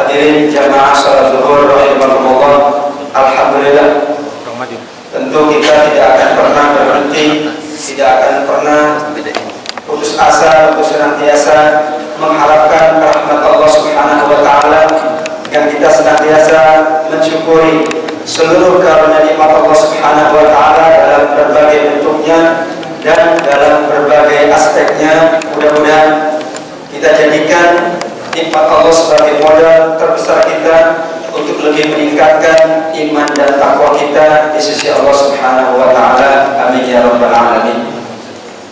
Hadirin jamaah salat zuhur rahimakumullah. Alhamdulillah, tentu kita tidak akan pernah berhenti, tidak akan pernah putus asa untuk senantiasa mengharapkan rahmat Allah Subhanahu wa taala, dan kita senantiasa mensyukuri seluruh karunia nikmat Allah Subhanahu wa taala dalam berbagai bentuknya dan dalam berbagai aspeknya. Mudah-mudahan kita jadikan nikmat Allah sebagai modal terbesar kita untuk lebih meningkatkan iman dan takwa kita di sisi Allah Subhanahu wa taala. Amin ya rabbal alamin.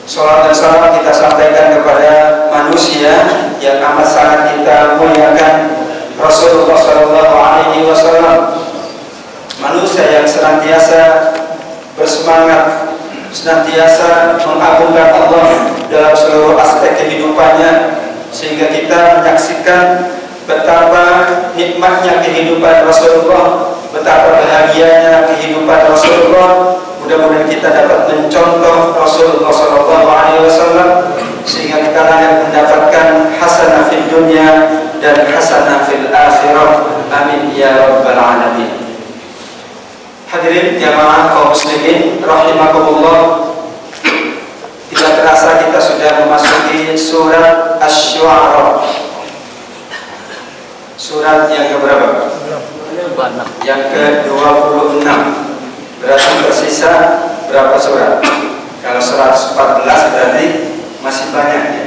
Salam dan salam kita sampaikan kepada manusia yang amat sangat kita muliakan, Rasulullah sallallahu alaihi wasallam. Manusia yang senantiasa bersemangat, senantiasa mengagungkan Allah dalam seluruh aspek kehidupannya, sehingga kita menyaksikan betapa nikmatnya kehidupan Rasulullah, betapa bahagianya kehidupan Rasulullah. Mudah-mudahan kita dapat mencontoh Rasulullah SAW, sehingga kita akan mendapatkan hasanah fid dunya dan hasanah fil akhirah. Amin ya rabbal alamin. Hadirin jamaah kaum muslimin rahimakumullah. Tidak terasa kita sudah memasuki surat Asy-Syu'ara. Surat yang keberapa? Yang ke-26. Berarti tersisa berapa surat? Kalau 114 berarti masih banyak ya.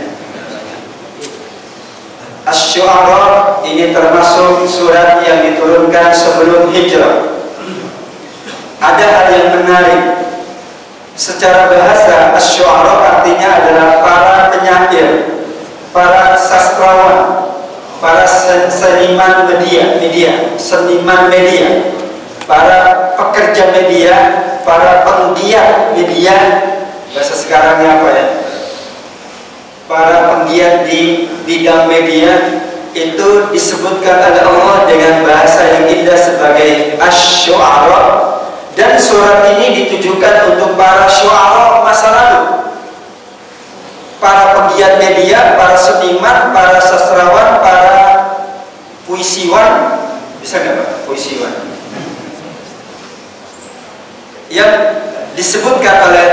Asy-Syu'ara ini termasuk surat yang diturunkan sebelum hijrah. Ada hal yang menarik. Secara bahasa, Asy-Syu'ara artinya adalah para penyair, para sastrawan, para seniman seniman media, para pekerja media, para penggiat media. Bahasa sekarangnya apa ya? Para penggiat di bidang media itu disebutkan oleh Allah dengan bahasa yang indah sebagai Asy-Syu'ara. Dan surat ini ditujukan untuk para syu'ara masa lalu, para penggiat media, para seniman, para sastrawan, para puisiwan. Bisa nggak Pak? Puisiwan yang disebutkan oleh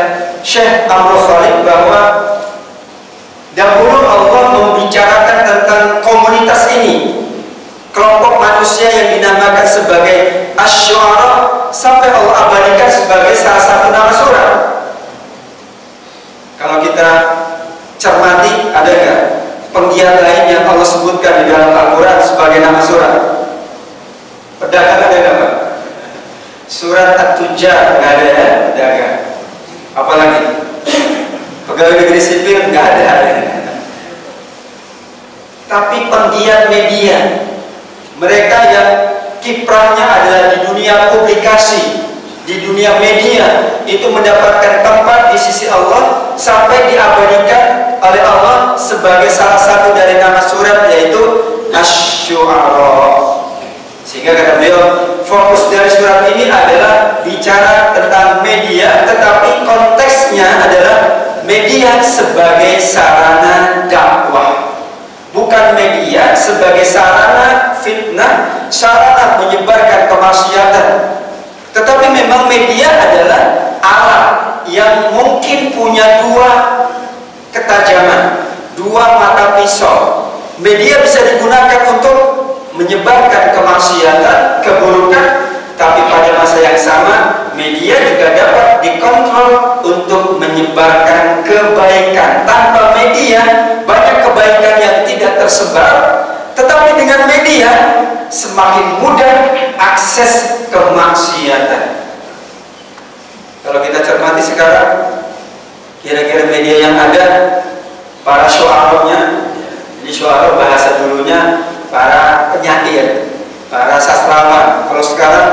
Syekh Amrul Khalid bahwa dahulu Allah membicarakan tentang komunitas ini, kelompok manusia yang dinamakan sebagai Asy-Syu'ara, sampai Allah abadikan sebagai salah satu nama surat. Kalau kita cermati, ada nggak penggiat lain yang Allah sebutkan di dalam Al-Quran sebagai nama surat? Pedagang ada nggak Pak? Surat At-Tujjar nggak ada ya, pedagang. Apalagi pegawai negeri sipil nggak ada. Tapi penggiat media, mereka yang kiprahnya adalah di dunia publikasi, di dunia media, itu mendapatkan tempat di sisi Allah sampai diabadikan oleh Allah sebagai salah satu dari nama surat, yaitu Asy-Syu'ara. Sehingga kata beliau, fokus dari surat ini adalah bicara tentang media, tetapi konteksnya adalah media sebagai sarana dakwah, bukan media sebagai sarana fitnah, sarana menyebarkan kemaksiatan. Tetapi memang media adalah alat yang mungkin punya dua ketajaman, dua mata pisau. Media bisa digunakan untuk menyebarkan kemaksiatan, keburukan, tapi pada masa yang sama media juga dapat dikontrol untuk menyebarkan kebaikan. Tanpa media banyak kebaikan yang tidak tersebar, tetapi dengan media semakin mudah akses kemaksiatan. Kalau kita cermati sekarang, kira-kira media yang ada, para syu'aranya, di syu'ara bahasa dulunya para penyair, para sastrawan. Kalau sekarang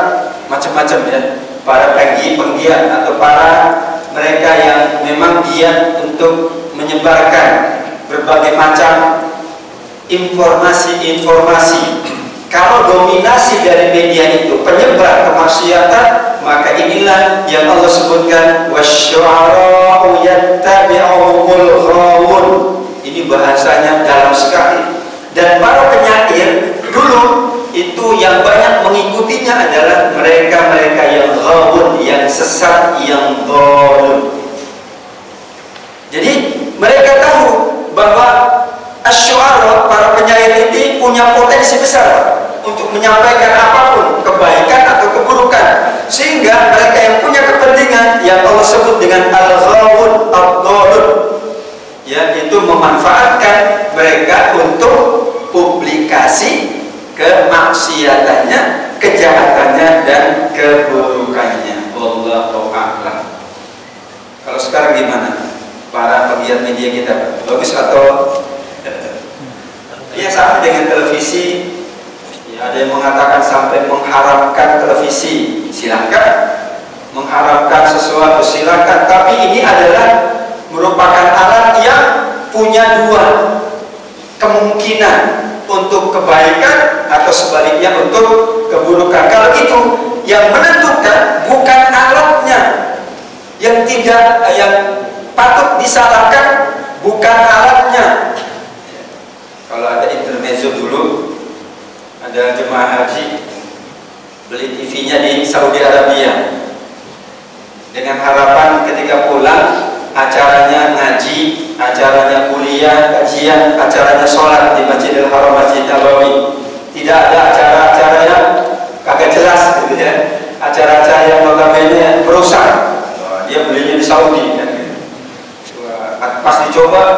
macam-macam ya, para penggiat atau para mereka yang memang giat untuk menyebarkan berbagai macam informasi-informasi. Kalau dominasi dari media itu penyebar kemaksiatan, maka inilah yang Allah sebutkan wasyu'ara'u yattabi'uhumul ghawun. Ini bahasanya dalam sekali. Dan para penyair dulu sesat, yang zalim. Jadi mereka tahu bahwa asy-syu'ara, para penyair ini punya potensi besar untuk menyampaikan apapun, kebaikan atau keburukan, sehingga mereka yang punya kepentingan yang Allah sebut dengan al-ghawun, ad-dhalun, yaitu memanfaatkan mereka untuk publikasi kemaksiatannya, kejahatannya, dan keburukannya. Wallahu a'lam. Kalau sekarang gimana para pegiat media kita? Bagus atau ya sama dengan televisi? Ya, ada yang mengatakan sampai mengharamkan televisi, silakan. Mengharamkan sesuatu, silakan. Tapi ini adalah merupakan alat yang punya dua kemungkinan, untuk kebaikan atau sebaliknya untuk keburukan. Kalau itu yang menentukan bukan alatnya, yang patut disalahkan bukan alatnya. Kalau ada intermezzo dulu, ada jemaah haji beli TV-nya di Saudi Arabia dengan harapan ketika pulang acaranya ngaji, acaranya kuliah, kajian, acaranya sholat di Masjidil Haram, Masjid Nabawi. Tidak ada acara-acara yang kagak jelas gitu ya, acara-acara yang notabene merusak. Dia belinya di Saudi kan. Pas dicoba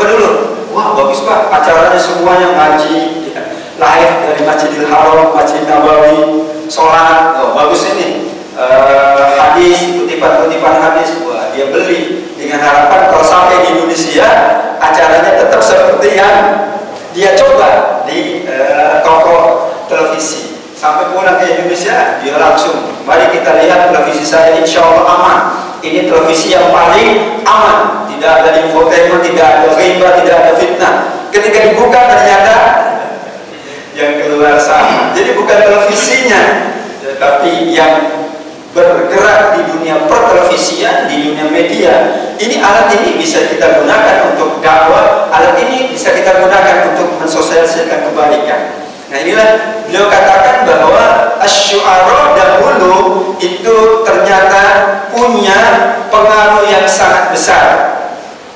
dulu. Wah, bagus Pak, acaranya semuanya ngaji, ya. Live dari Masjidil Haram, Masjid Nabawi, sholat. Oh, bagus ini. Hadis, kutipan-kutipan hadis. Wah, dia beli dengan harapan kalau sampai di Indonesia acaranya tetap seperti yang dia coba di toko televisi. Sampai pulang ke Indonesia, dia langsung, mari kita lihat televisi saya, insya Allah aman. Ini televisi yang paling aman, tidak ada infotainment, tidak ada riba, tidak ada fitnah. Ketika dibuka ternyata yang keluar sama. Jadi bukan televisinya, tapi yang bergerak di dunia pertelevisian, di dunia media. Ini alat ini bisa kita gunakan untuk dakwah, alat ini bisa kita gunakan untuk mensosialisasikan kebaikan. Nah, inilah beliau katakan bahwa asy-syu'ara dahulu itu ternyata punya pengaruh yang sangat besar,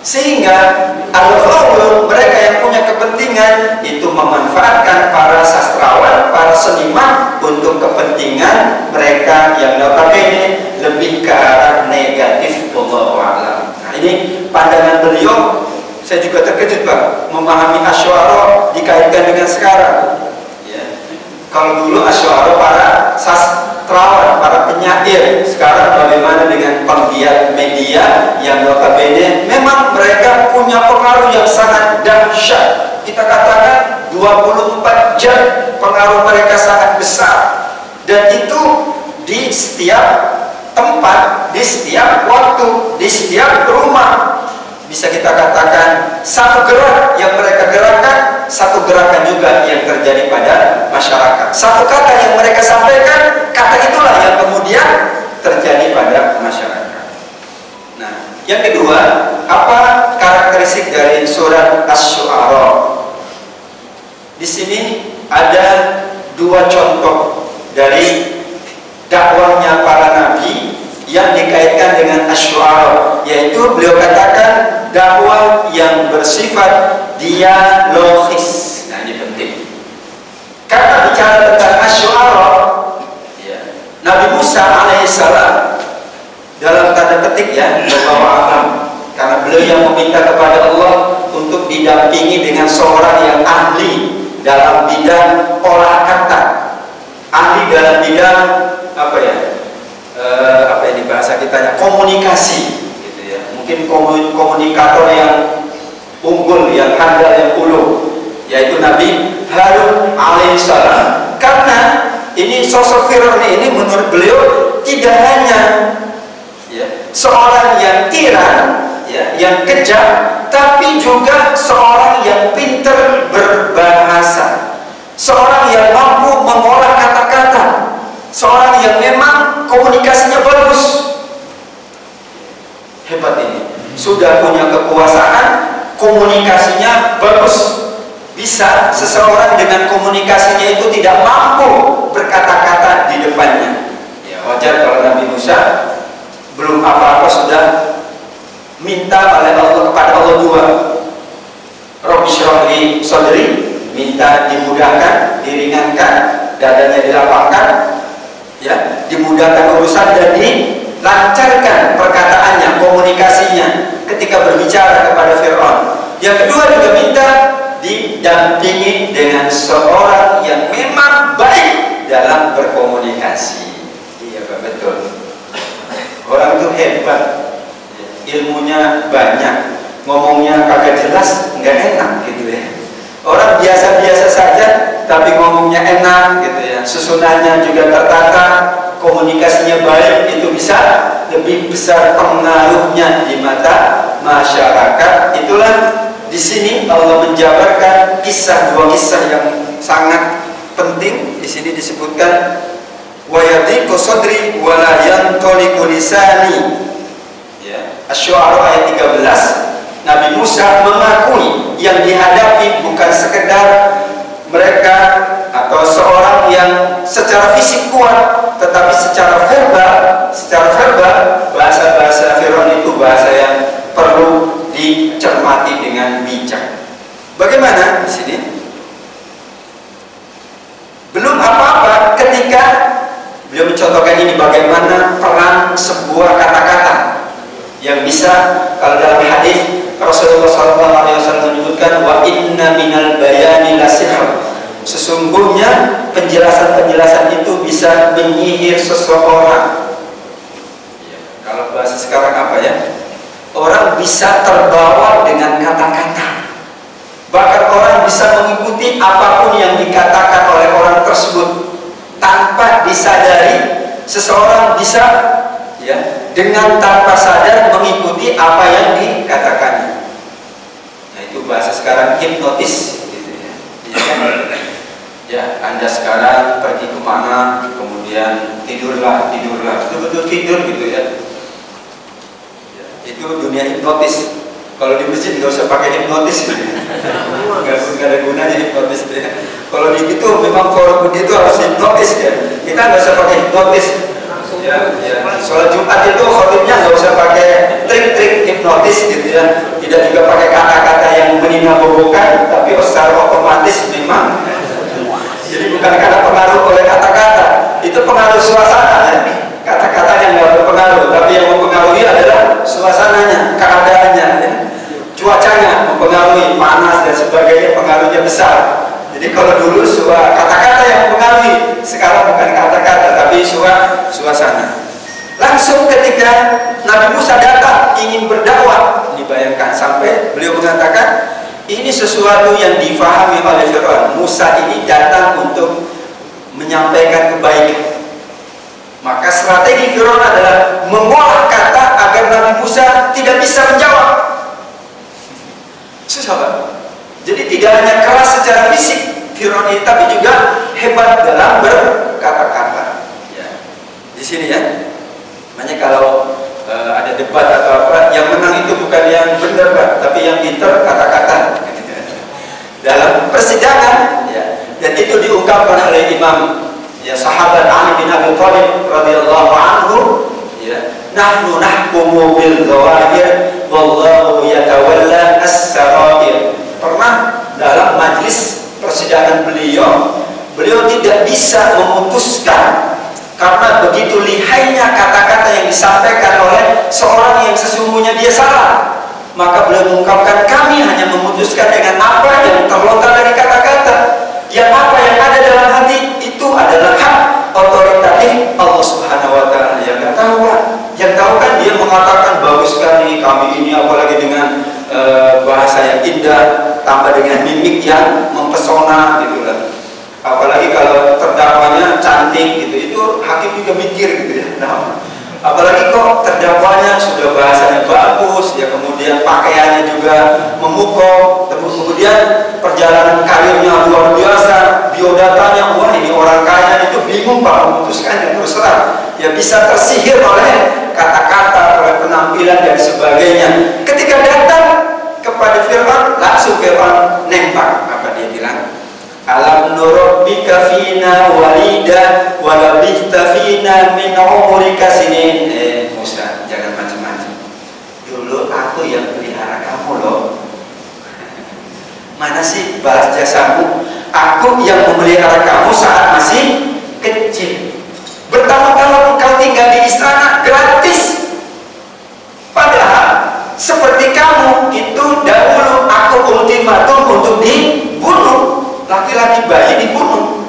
sehingga al-ghawun, mereka yang punya kepentingan itu memanfaatkan para sastrawan, para seniman untuk kepentingan mereka yang notabene lebih ke arah negatif. Wallahu a'lam. Nah, ini pandangan beliau. Saya juga terkejut Pak, memahami asy-syu'ara dikaitkan dengan sekarang. Kalau dulu asy-syu'ara para sastrawan, para penyair, sekarang bagaimana dengan penggiat media yang notabene memang mereka punya pengaruh yang sangat dahsyat. Kita katakan 24 jam pengaruh mereka sangat besar, dan itu di setiap tempat, di setiap waktu, di setiap rumah. Bisa kita katakan satu gerak yang mereka gerakkan, satu gerakan juga yang terjadi pada masyarakat. Satu kata yang mereka sampaikan, kata itulah yang kemudian terjadi pada masyarakat. Nah, yang kedua, apa karakteristik dari surat Asy-Syu'ara? Di sini ada dua contoh dari dakwahnya para nabi yang dikaitkan dengan Asy-Syu'ara, yaitu beliau katakan dakwah yang bersifat dialogis. Nah, ini penting. Karena bicara tentang Asy-Syu'ara, ya, Nabi Musa alaihissalam dalam tanda petik ya, bahwa alam, karena beliau yang meminta kepada Allah untuk didampingi dengan seorang yang ahli dalam bidang olah kata, ahli dalam bidang apa ya? Apa ini bahasa kitanya, komunikasi gitu ya. Mungkin komunikator yang unggul, yang handal, yang uluh, yaitu Nabi Harun alaihissalam. Karena ini sosok Firaun ini menurut beliau tidak hanya ya, seorang yang tiran ya, yang kejam, tapi juga seorang yang pintar berbahasa, seorang yang mampu mengolah kata-kata, seorang yang memang komunikasinya bagus. Hebat ini. Sudah punya kekuasaan, komunikasinya bagus. Bisa seseorang dengan komunikasinya itu tidak mampu berkata-kata di depannya. Ya, wajar kalau Nabi Musa belum apa-apa sudah minta oleh Allah kepada Allah dua. Rabbi shrah li sadri, minta dimudahkan, diringankan, dadanya dilapangkan, ya, dimudahkan urusan dan dilancarkan perkataannya, komunikasinya ketika berbicara kepada Fir'aun. Yang kedua juga minta didampingi dengan seorang yang memang baik dalam berkomunikasi. Iya Pak, betul. Orang itu hebat, ilmunya banyak, ngomongnya kagak jelas, nggak enak gitu ya. Orang biasa-biasa saja tapi ngomongnya enak gitu ya, susunannya juga tertata, komunikasinya baik, itu bisa lebih besar pengaruhnya di mata masyarakat. Itulah di sini Allah menjabarkan dua kisah yang sangat penting. Di sini disebutkan wa yadhiqu sadri wa la yantaliqu lisani. Ya, Asy-Syu'ara ayat 13. Nabi Musa mengakui yang dihadapi bukan sekedar mereka atau seorang yang secara fisik kuat, tetapi secara verbal bahasa Firaun itu bahasa yang perlu dicermati dengan bijak. Bagaimana di sini? Belum apa-apa ketika beliau mencontohkan ini, bagaimana peran sebuah kata-kata yang bisa, kalau dalam hadis Rasulullah SAW menyebutkan wa inna minal bayani lasihr, sesungguhnya penjelasan-penjelasan itu bisa menyihir seseorang. Ya, kalau bahasa sekarang apa ya? Orang bisa terbawa dengan kata-kata. Bahkan orang bisa mengikuti apapun yang dikatakan oleh orang tersebut tanpa disadari. Seseorang bisa, ya, dengan tanpa sadar mengikuti apa yang dikatakannya. Nah, itu bahasa sekarang hipnotis gitu ya. Ya, Anda sekarang pergi kemana, kemudian tidurlah, betul-betul tidur gitu ya. Itu dunia hipnotis. Kalau di masjid nggak usah pakai hipnotis, nggak ada gunanya hipnotis ya. Kalau di gitu memang forum begitu harus hipnotis ya. Kita nggak usah pakai hipnotis. Ya. Soal Jumat itu khotibnya nggak usah pakai trik-trik hipnotis gitu ya. Tidak juga pakai kata-kata yang meninabobokan, tapi secara otomatis memang. Jadi bukan karena pengaruh oleh kata-kata, itu pengaruh suasana ya. Kata-kata yang nggak berpengaruh, tapi yang mempengaruhi adalah suasananya, keadaannya, ya. Cuacanya mempengaruhi, panas dan sebagainya, pengaruhnya besar. Jadi kalau dulu kata-kata yang mempengaruhi, sekarang bukan kata-kata tapi suasana. Langsung ketika Nabi Musa datang ingin berdakwah, dibayangkan sampai beliau mengatakan ini sesuatu yang difahami oleh Fir'aun. Musa ini datang untuk menyampaikan kebaikan. Maka strategi Fir'aun adalah mengolah kata agar Nabi Musa tidak bisa menjawab. Susah Pak. Jadi tidak hanya keras secara fisik Fir'aun ini, tapi juga hebat dalam berkata-kata. Ya. Di sini ya. Makanya kalau ada debat atau apa, yang menang itu bukan yang benar Pak, tapi yang pintar kata-kata. Dalam persidangan, ya. Dan itu diungkapkan oleh Imam, ya, sahabat Ali bin Abi Thalib radhiyallahu anhu, ya, nahnu nahkumu bil zawahir wallahu yatawalla as-sarair. Pernah dalam majlis persidangan beliau tidak bisa memutuskan karena begitu lihainya kata-kata yang disampaikan oleh seorang yang sesungguhnya dia salah. Maka beliau mengungkapkan, kami hanya memutuskan dengan apa yang terlontar dari kata-kata. Yang apa yang ada dalam hati itu adalah hak otoritatif Allah Subhanahu wa Ta'ala. Yang nggak tahu, yang tahu kan dia mengatakan bagus sekali kami ini, apalagi dengan bahasa yang indah, tambah dengan mimik yang mempesona gitu lah. Apalagi kalau terdakwanya cantik gitu, itu hakim juga mikir gitu ya. Nah, apalagi kok terdakwanya sudah bahasanya bagus, ya, kemudian pakaiannya juga memukau, kemudian perjalanan karirnya luar biasa, biodatanya, wah ini orang kaya, itu bingung Pak memutuskannya, terus terang ya bisa tersihir oleh kata-kata, oleh penampilan dan sebagainya. Ketika datang kepada Fir'aun, langsung Fir'aun nembak. Apa dia bilang? Alam nurabbika fina walida wa labithta fina min umrika sinin. Musa, kamu loh. Mana sih balas jasamu? Aku yang memelihara kamu saat masih kecil. Bertahun-tahun engkau tinggal di istana gratis. Padahal seperti kamu itu dahulu aku ultimatum untuk dibunuh. Laki-laki bayi dibunuh.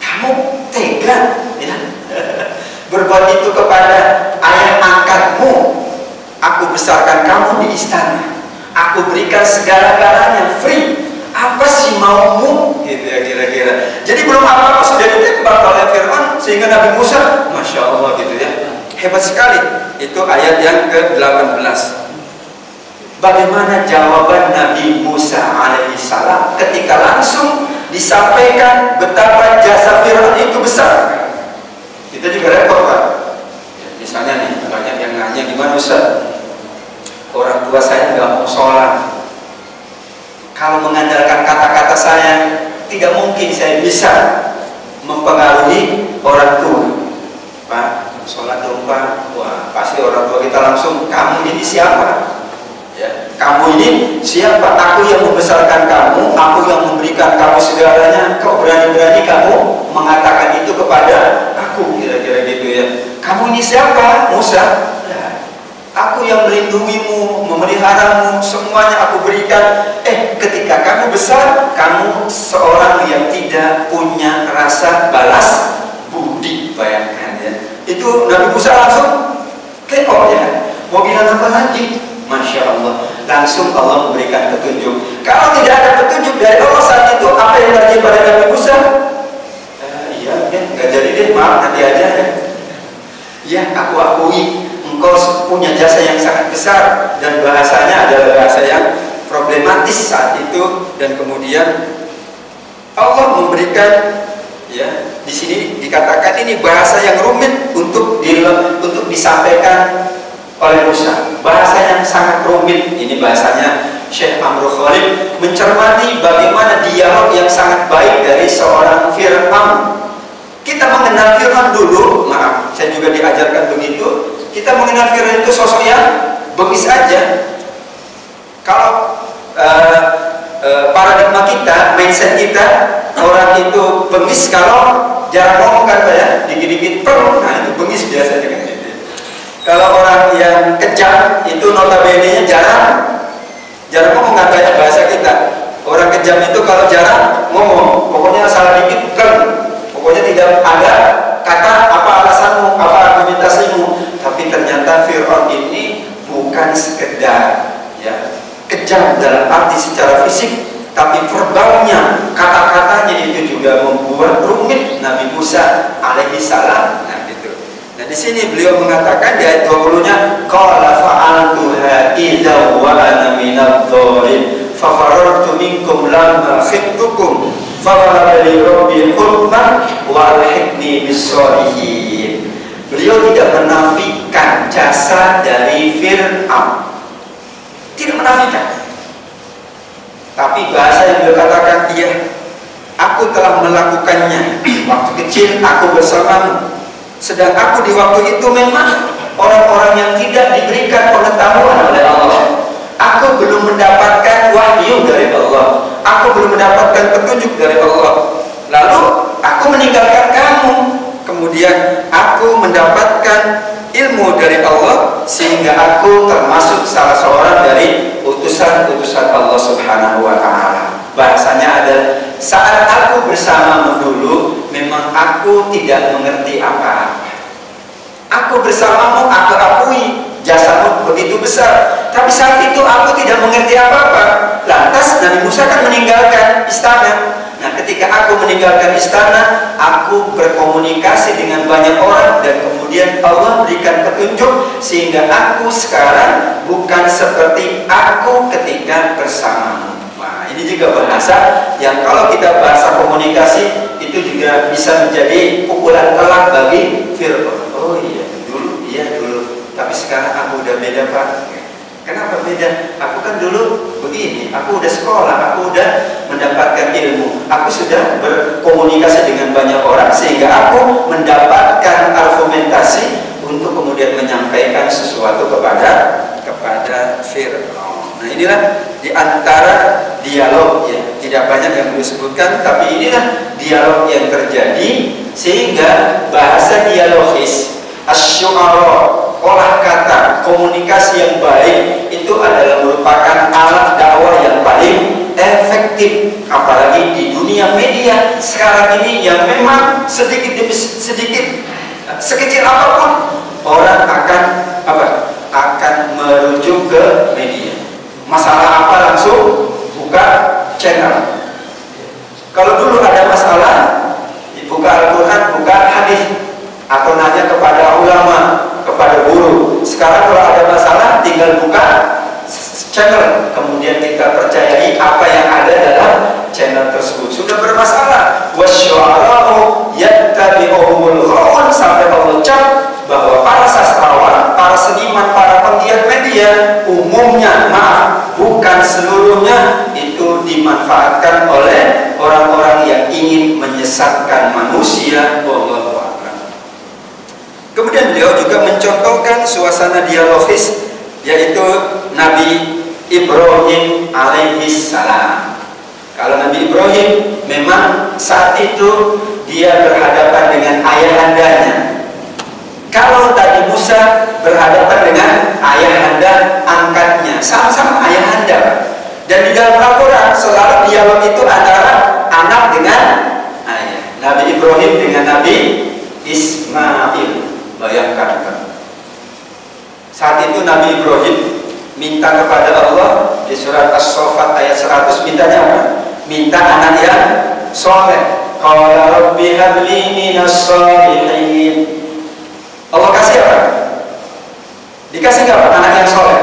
Kamu tega ya? Berbuat itu kepada ayah angkatmu. Aku besarkan kamu di istana. Aku berikan segala-galanya free. Apa sih maumu? Gitu ya kira-kira. Jadi belum apa-apa sudah ditembak oleh Fir'aun sehingga Nabi Musa, Masya Allah gitu ya. Hebat sekali. Itu ayat yang ke-18. Bagaimana jawaban Nabi Musa alaihissalam ketika langsung disampaikan betapa jasa Fir'aun itu besar? Kita juga repot, Pak. Misalnya nih, banyak yang nanya, gimana Ustaz? Orang tua saya nggak mau sholat. Kalau mengandalkan kata-kata saya, tidak mungkin saya bisa mempengaruhi orang tua. Pak, sholat dong Pak. Wah, pasti orang tua kita langsung, kamu ini siapa? Ya, kamu ini siapa? Aku yang membesarkan kamu, aku yang memberikan kamu segalanya. Kau berani-berani kamu mengatakan itu kepada aku, kira-kira gitu ya. Kamu ini siapa? Musa. Aku yang melindungimu, memeliharamu, semuanya aku berikan. Ketika kamu besar, kamu seorang yang tidak punya rasa balas budi. Bayangkan ya. Itu Nabi Musa langsung keok ya. Mau bilang apa lagi? Masya Allah. Langsung Allah memberikan petunjuk. Kalau tidak ada petunjuk dari Allah saat itu, apa yang terjadi pada Nabi Musa? Iya, nggak jadi deh, maaf nanti aja ya. Ya, aku akui engkau punya jasa yang sangat besar dan bahasanya adalah bahasa yang problematis saat itu, dan kemudian Allah memberikan ya, di sini dikatakan ini bahasa yang rumit untuk disampaikan oleh Musa, bahasa yang sangat rumit. Ini bahasanya Syekh Amrul Khalid mencermati bagaimana dialog yang sangat baik dari seorang Fir'aun. Kita mengenal Fir'aun dulu, maaf, saya juga diajarkan begitu. Kita mengenal Fir'aun itu sosok yang bengis aja. Kalau paradigma kita, mindset kita, orang itu bengis kalau jarang ngomong kan ya, dikit-dikit per, nah itu bengis biasanya kan gitu. Kalau orang yang kejam itu notabene-nya jarang ngomong, katanya bahasa kita. Orang kejam itu kalau jarang ngomong, pokoknya salah dikit per, pokoknya tidak ada kata apa alasanmu, apa argumentasimu. Tapi ternyata Fir'aun ini bukan sekedar ya kejam dalam arti secara fisik, tapi verbalnya, kata-katanya itu juga membuat rumit Nabi Musa alaihissalam. Nah gitu. Nah di sini beliau mengatakan di ayat 20-nya, qala fa'altuha idza wa ana minadh dhalim fa farartu minkum lamma khiftukum fa qala li rabbi hukman wa alhiqni bis-shalihin. Beliau tidak menafikan jasa dari Fir'aun, tidak menafikan, tapi bahasa yang beliau katakan, iya, aku telah melakukannya. Waktu kecil aku bersamamu, sedang aku di waktu itu memang orang-orang yang tidak diberikan pengetahuan oleh Allah. Aku belum mendapatkan wahyu dari Allah, aku belum mendapatkan petunjuk dari Allah. Lalu aku meninggalkan kamu, kemudian aku mendapatkan ilmu dari Allah, sehingga aku termasuk salah seorang dari utusan-utusan Allah Subhanahu wa Ta'ala. Bahasanya ada, saat aku bersamamu dulu, memang aku tidak mengerti apa-apa. Aku bersamamu, aku akui jasamu begitu besar, tapi saat itu aku tidak mengerti apa-apa. Lantas Nabi Musa kan meninggalkan istana. Nah, ketika aku meninggalkan istana, aku berkomunikasi dengan banyak orang, dan kemudian Allah berikan petunjuk sehingga aku sekarang bukan seperti aku ketika bersamamu. Nah, ini juga bahasa yang kalau kita bahasa komunikasi itu juga bisa menjadi pukulan telak bagi Fir'aun. Oh iya dulu, tapi sekarang aku udah beda Pak. Kenapa beda? Aku kan dulu begini, aku udah sekolah, aku udah mendapatkan ilmu, aku sudah berkomunikasi dengan banyak orang, sehingga aku mendapatkan argumentasi untuk kemudian menyampaikan sesuatu kepada Fir'aun. Nah inilah di antara dialog ya, tidak banyak yang disebutkan, tapi inilah dialog yang terjadi sehingga bahasa dialogis, asy'ara, olah kata, komunikasi yang baik itu adalah merupakan alat dakwah yang paling efektif, apalagi di dunia media sekarang ini yang memang sedikit demi sedikit, sekecil apapun orang akan merujuk ke media. Masalah apa langsung buka channel. Kalau dulu ada masalah buka Al-Quran, buka hadis, atau nanya kepada ulama, kepada guru. Sekarang kalau ada masalah tinggal buka channel, kemudian kita percayai apa yang ada dalam channel tersebut. Sudah bermasalah. Wasyu'ara'u yattabi'uhumul ghawun, sampai Allah ucap bahwa para sastrawan, para seniman, para penggiat media umumnya, bukan seluruhnya, itu dimanfaatkan oleh orang-orang yang ingin menyesatkan manusia. Wallahu a'lam. Kemudian beliau juga mencontohkan suasana dialogis, yaitu Nabi Ibrahim alaihissalam. Kalau Nabi Ibrahim memang saat itu dia berhadapan dengan ayahandanya. Kalau tadi Musa berhadapan dengan ayahanda angkatnya, sama-sama ayahanda. Dan di dalam Al-Quran selalu dialog itu antara anak dengan ayah. Nabi Ibrahim dengan Nabi Ismail. Bayangkan. Saat itu Nabi Ibrahim minta kepada Allah di surat As-Saffat ayat 100, mintanya apa? Minta anak yang soleh. Qala rabbi habli minas sholihin. Allah kasih apa? Dikasih nggak apa? Anak yang soleh.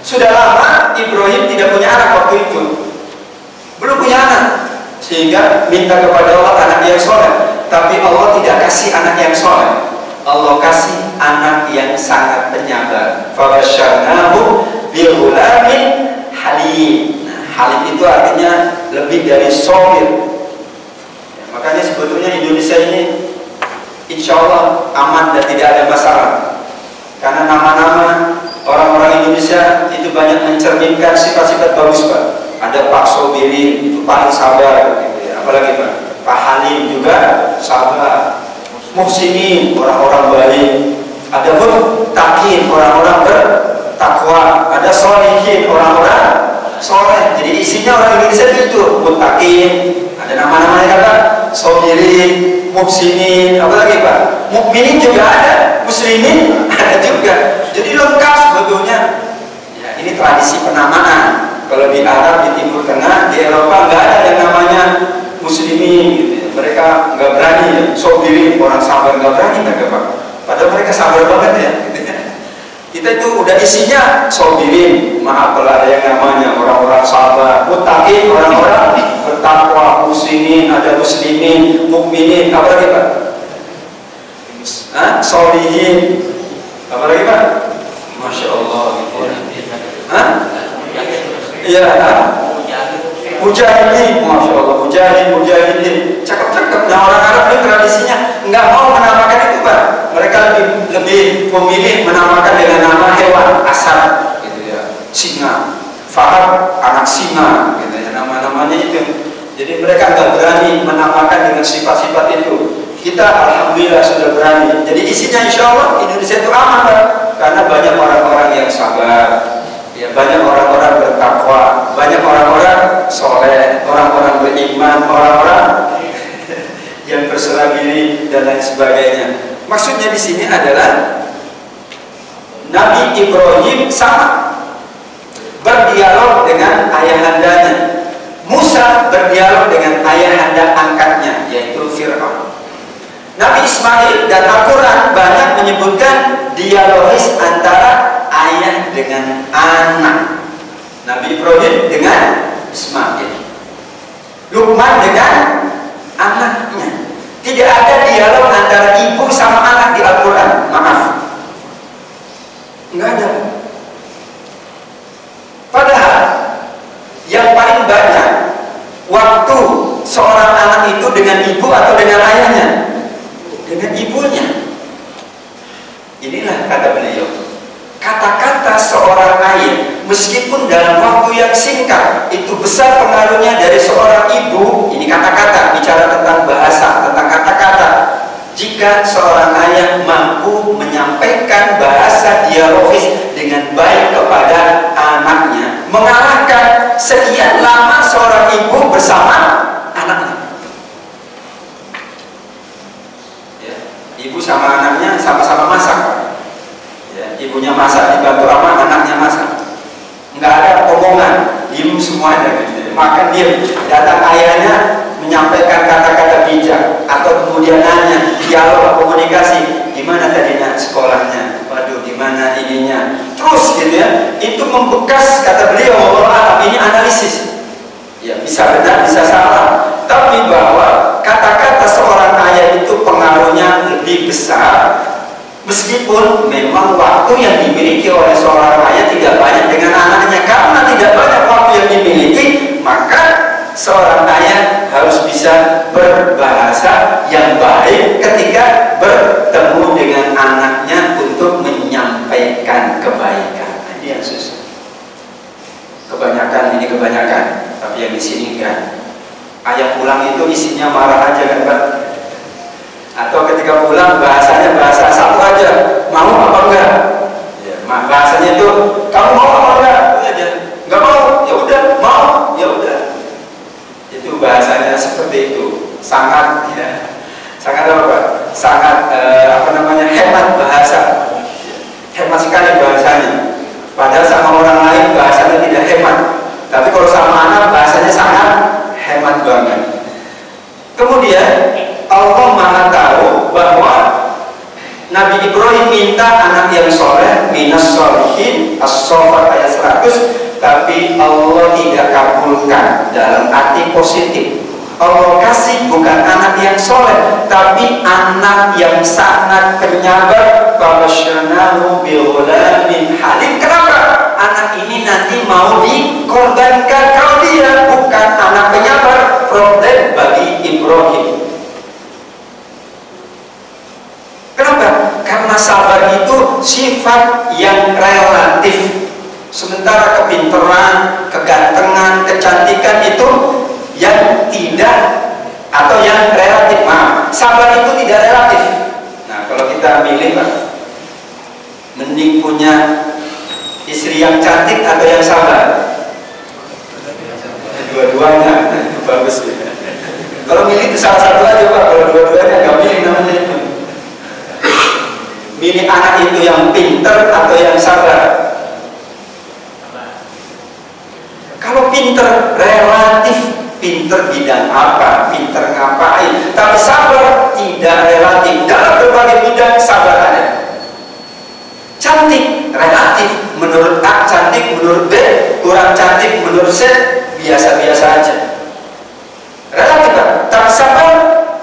Sudah lama Ibrahim tidak punya anak waktu itu, belum punya anak, sehingga minta kepada Allah anak yang soleh. Tapi Allah tidak kasih anak yang soleh. Allah kasih anak yang sangat penyabar. Fabasyarnahu bighulamin halim. Nah, halim itu artinya lebih dari sabir. Makanya sebetulnya Indonesia ini insya Allah aman dan tidak ada masalah, karena nama-nama orang-orang Indonesia itu banyak mencerminkan sifat-sifat bagus, Pak. Ada Pak Sobiri, itu paling sabar gitu ya. Apalagi Pak Halim juga sabar. Muhsinin, orang-orang baik. Ada muttaqin, orang-orang bertakwa. Ada sholihin, orang-orang soleh. Jadi isinya orang Indonesia itu muttaqin. Ada nama-namanya kata sobirin, muhsinin, apa lagi Pak? Mukminin juga ada, muslimin ada juga. Jadi lengkap sebetulnya. Ya, ini tradisi penamaan. Kalau di Arab, di Timur Tengah, di Eropa nggak ada yang namanya muslimin gitu. Mereka nggak berani ya, sobirin, orang sabar nggak berani mereka Pak. Padahal mereka sabar banget ya. Kita itu udah isinya sobirin, maaf kalau ada yang namanya orang-orang sabar, muttaqin, orang-orang bertakwa, muslimin, ada muslimin, mukminin, apa lagi Pak? Solihin, apa lagi Pak? Masya Allah. Iya, mujahidin, Masya Allah, mujahidin, cakep-cakep. Nah, orang Arab ini tradisinya nggak mau menamakan itu Pak. Mereka lebih memilih menamakan dengan nama hewan asal, gitu ya. Singa, Fahad, anak singa, gitu ya. Nama-namanya itu. Jadi mereka nggak berani menamakan dengan sifat-sifat itu. Kita alhamdulillah sudah berani. Jadi isinya insya Allah Indonesia itu aman Pak. Karena banyak orang-orang yang sabar, ya, banyak orang-orang bertakwa, banyak orang-orang soleh, orang-orang beriman, orang-orang yang berserah diri dan lain sebagainya. Maksudnya di sini adalah Nabi Ibrahim sama berdialog dengan ayahandanya. Musa berdialog dengan ayahanda angkatnya, yaitu Fir'aun. Nabi Ismail dan Al-Quran banyak menyebutkan dialogis antara ayah dengan anak. Nabi Ibrahim dengan Ismail, Luqman dengan anaknya. Tidak ada dialog antara ibu sama anak di Al-Quran. Maaf, nggak ada. Padahal yang paling banyak waktu seorang anak itu dengan ibu atau dengan ayahnya? Dengan ibunya. Inilah kata beliau, kata-kata seorang ayah meskipun dalam waktu yang singkat, itu besar pengaruhnya dari seorang ibu. Ini kata-kata, bicara tentang bahasa, tentang kata-kata. Jika seorang ayah mampu menyampaikan bahasa dialogis dengan baik kepada anaknya, mengalahkan sekian lama seorang ibu bersama anaknya. Ya, ibu sama anaknya sama-sama masak. Ya, ibunya masak dibantu sama anaknya masak. Nggak ada omongan, diem semuanya gitu. Makan diem. Datang ayahnya menyampaikan kata-kata bijak, atau kemudian nanya, dialog, komunikasi, gimana tadi nak sekolahnya, waduh gimana ininya, terus gitu ya. Itu membekas, kata beliau, Allah ini analisis. Ya bisa benar, bisa salah, tapi bahwa kata-kata seorang ayah itu pengaruhnya lebih besar, meskipun memang waktu yang dimiliki oleh seorang ayah tidak banyak dengan anaknya. Karena tidak banyak waktu yang dimiliki, maka seorang ayah harus bisa berbahasa yang baik ketika bertemu dengan anaknya untuk menyampaikan kebaikan. Ini yang susah. Kebanyakan tapi yang di sini enggak. Ayah pulang itu isinya marah aja kan Pak? Atau ketika pulang bahasanya bahasa satu aja, mau apa enggak? Ya, bahasanya itu kamu mau apa enggak? Aja. Enggak mau, ya udah, mau, ya udah. Itu bahasanya seperti itu. Sangat ya. Sangat apa Pak? Sangat hemat bahasa. Hemat sekali bahasanya. Padahal sama orang lain bahasanya tidak hemat. Tapi kalau sama anak bahasanya sangat hemat banget. Kemudian Allah Maha tahu bahwa Nabi Ibrahim minta anak yang soleh, minas solihin, as-sofat ayat 100, tapi Allah tidak kabulkan dalam arti positif. Allah kasih bukan anak yang soleh, tapi anak yang sangat penyabar. Babasyanahu bighulamin halim. Kenapa? Anak ini nanti mau dikorbankan. Kalau dia bukan anak penyabar, problem bagi Ibrahim. Kenapa? Karena sabar itu sifat yang relatif. Sementara kepintaran, kegantengan, kecantikan itu yang tidak, atau yang relatif. Sabar itu tidak relatif. Nah, kalau kita milih Pak, mending punya istri yang cantik atau yang sabar? Dua-duanya bagus ya. Kalau milih itu salah satu aja Pak. Kalau dua-duanya nggak milih namanya itu. Milih anak itu yang pinter atau yang sabar? Kalau pinter relatif, pinter bidang apa, pinter ngapain. Tapi sabar tidak relatif. Dalam berbagai bidang sabar ada. Cantik relatif, menurut A cantik, menurut B kurang cantik, menurut C biasa-biasa aja. Relatif Pak. Tapi sabar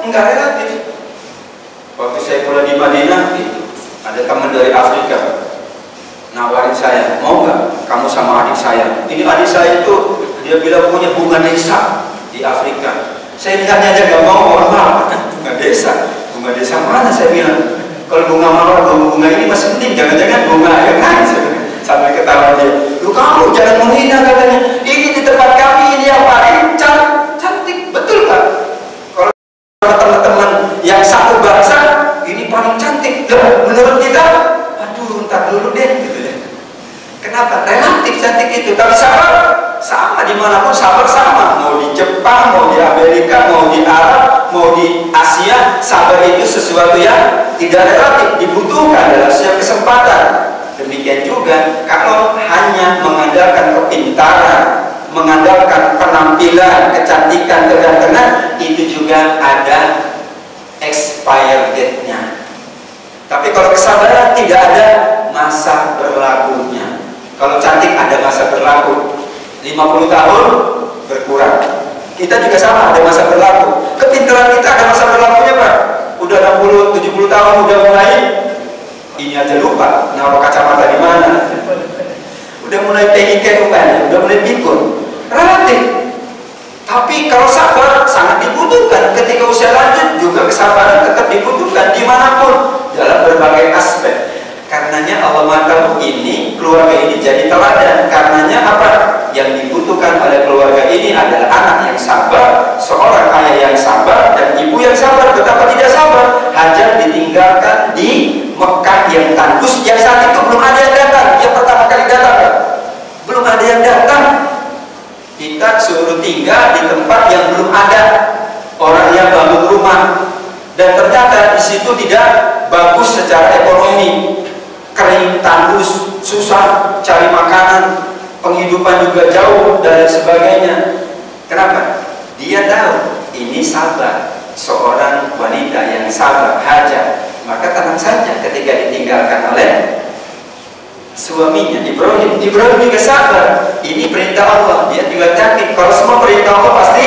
enggak relatif. Waktu saya kuliah di Madinah itu ada teman dari Afrika nawarin saya, mau nggak kamu sama adik saya? Ini adik saya itu dia bilang punya bunga desa di Afrika. Saya lihatnya aja nggak mau, mohon maaf, bunga desa mana? Saya bilang kalau bunga mawar, bunga ini masih penting, jangan-jangan bunga yang lain. Sampai ketawa dia, lu kamu jangan menghina katanya. Ini di tempat kami ini yang paling cantik, betul Pak? Kalau teman-teman yang satu bangsa ini paling cantik, menurut kita, aduh ntar dulu deh gitu ya. Kenapa? Relatif cantik itu, tapi sabar sama dimanapun sabar sama. Mau di Jepang, mau di Amerika, mau di Arab, mau di Asia, sabar itu sesuatu yang tidak relatif, dibutuhkan dalam setiap kesempatan. Demikian juga kalau hanya mengandalkan kepintaran, mengandalkan penampilan, kecantikan, kegantengan, itu juga ada expire date-nya. Tapi kalau kesabaran tidak ada masa berlakunya. Kalau cantik ada masa berlaku, 50 tahun berkurang. Kita juga sama, ada masa berlaku. Kepintaran kita ada masa berlakunya Pak. Udah 60, 70 tahun udah mulai ini aja lupa naruh kacamata di mana. Udah mulai PIK rupanya, udah mulai pikun. Relatif. Tapi kalau sabar sangat dibutuhkan. Ketika usia lanjut juga kesabaran tetap dibutuhkan dimanapun dalam berbagai aspek. Karenanya Allah mengatakan ini keluarga ini jadi teladan. Karenanya apa? Yang dibutuhkan oleh keluarga ini adalah anak yang sabar, seorang ayah yang sabar, dan ibu yang sabar. Betapa tidak sabar. Hajar ditinggalkan di Mekah yang tandus, yang saat itu belum ada yang datang. Yang pertama kali datang, belum ada yang datang. Kita suruh tinggal di tempat yang belum ada orang yang bangun rumah, dan ternyata di situ tidak bagus secara ekonomi. Kering, tandus, susah cari makanan, penghidupan juga jauh dan sebagainya. Kenapa? Dia tahu ini sabar, seorang wanita yang sabar, Hajar. Maka tenang saja ketika ditinggalkan oleh suaminya Ibrahim. Ibrahim juga sabar. Ini perintah Allah. Dia juga yakin kalau semua perintah Allah pasti.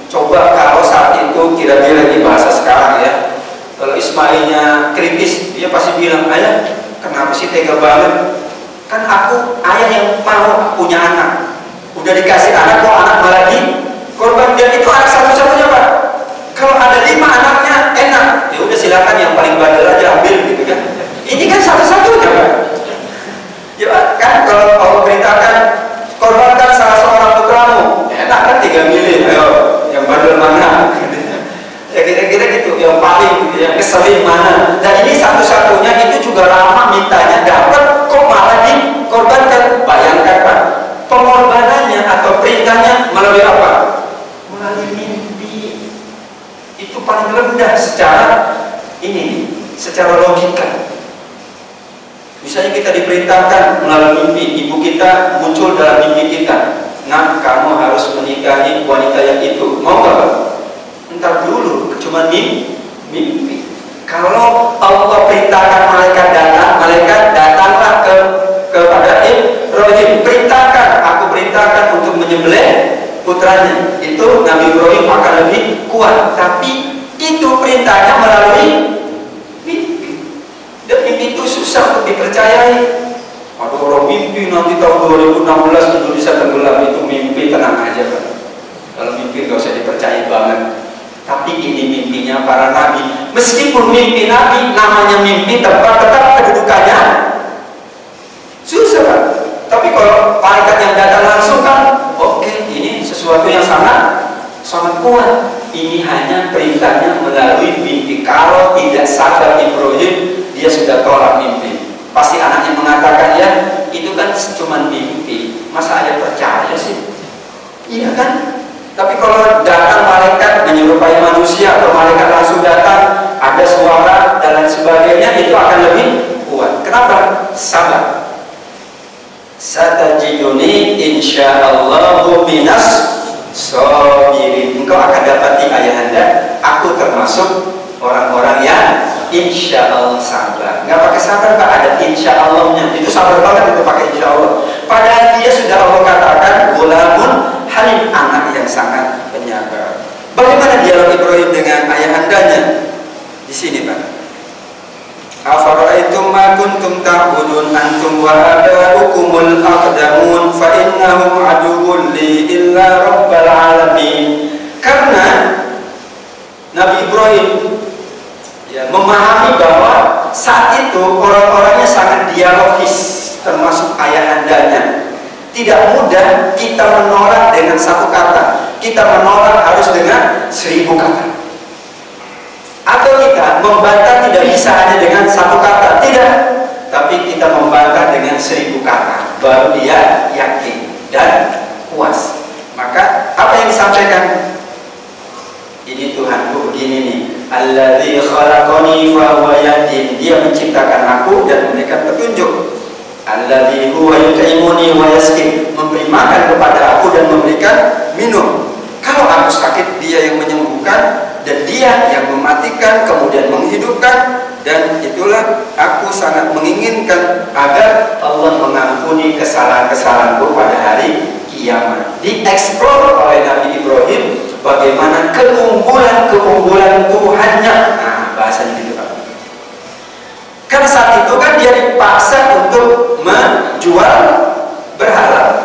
Coba kalau saat itu kira-kira di bahasa sekarang ya, kalau Ismailnya kritis, dia pasti bilang, ayah, kenapa sih tega banget? Kan aku ayah yang mau punya anak, udah dikasih anak, kok anak malah korban. Dia itu anak satu-satunya Pak. Kalau ada 5 anaknya enak, ya udah silakan yang paling bandel aja ambil gitu kan. Ini kan satu-satunya Pak. Ya kan kalau Allah perintahkan korbankan salah seorang putramu, enak kan 3 milih, ayo yang bandel mana? Ya kira-kira gitu, yang paling yang keselin mana? Dan ini satu-satunya, itu juga lama mintanya dapat, kok malah dikorbankan. Bayangkan Pak, pengorbanannya atau perintahnya melalui apa? Melalui mimpi. Itu paling rendah secara ini, secara logika. Misalnya kita diperintahkan melalui mimpi, ibu kita muncul dalam mimpi kita, nah kamu harus menikahi wanita yang itu, mau gak Pak? Entar dulu, cuma mimpi. Kalau Allah perintahkan malaikat datanglah kepada Ibrahim, perintahkan, aku perintahkan untuk menyembelih putranya. Itu Nabi Ibrahim akan lebih kuat. Tapi itu perintahnya melalui mimpi. Dan mimpi itu susah untuk dipercayai. Ada orang mimpi nanti tahun 2016 Indonesia tenggelam, itu mimpi, tenang aja Pak. Kalau mimpi gak usah dipercayai banget. Tapi ini mimpinya para nabi. Meskipun mimpi nabi, namanya mimpi, tetap kedudukannya susah Pak. Tapi kalau malaikat yang datang langsung kan, oke, ini sesuatu yang sangat kuat. Ini hanya perintahnya melalui mimpi. Kalau tidak sabar Ibrahim, dia sudah tolak mimpi. Pasti anaknya mengatakan, ya itu kan cuma mimpi, masa ayah percaya sih? Iya kan? Tapi kalau datang malaikat menyerupai manusia, atau malaikat langsung datang, ada suara dan lain sebagainya, itu akan lebih kuat. Kenapa? Sabar. Satajiduni insyaallahu minas sabirin. Engkau akan dapati ayahanda, aku termasuk orang-orang yang insyaallah sabar. Nggak pakai sabar Pak, ada insyaallah-nya. Itu sabar banget itu pakai insyaallah. Padahal dia sudah Allah katakan gulamun halim, anak yang sangat penyabar. Bagaimana dialog Ibrahim dengan ayahandanya? Di sini Pak. Afara'aitum ma kuntum ta'budun antum wa aba'ukumul aqdamun fa innahum aduwwun li illa rabbil alamin. Karena Nabi Ibrahim ya, memahami bahwa saat itu orang-orangnya sangat dialogis, termasuk ayahandanya. Tidak mudah kita menolak dengan satu kata, kita menolak harus dengan 1000 kata. Atau kita membantah tidak bisa hanya dengan satu kata, tidak, tapi kita membantah dengan 1000 kata, baru dia yakin dan puas. Maka apa yang disampaikan? Ini Tuhanku begini nih, alladzi khalaqani fa huwa yahdin, dia menciptakan aku dan memberikan petunjuk. Alladzi huwa yut'imuni wa yasqin, memberi makan kepada aku dan memberikan minum. Kalau aku sakit, dia yang menyembuhkan, dan dia yang mematikan kemudian menghidupkan. Dan itulah aku sangat menginginkan agar Allah mengampuni kesalahan-kesalahanku pada hari kiamat. Dieksplor oleh Nabi Ibrahim bagaimana keunggulan Tuhannya. Nah, bahasanya gitu Pak. Karena saat itu kan dia dipaksa untuk menjual berhala.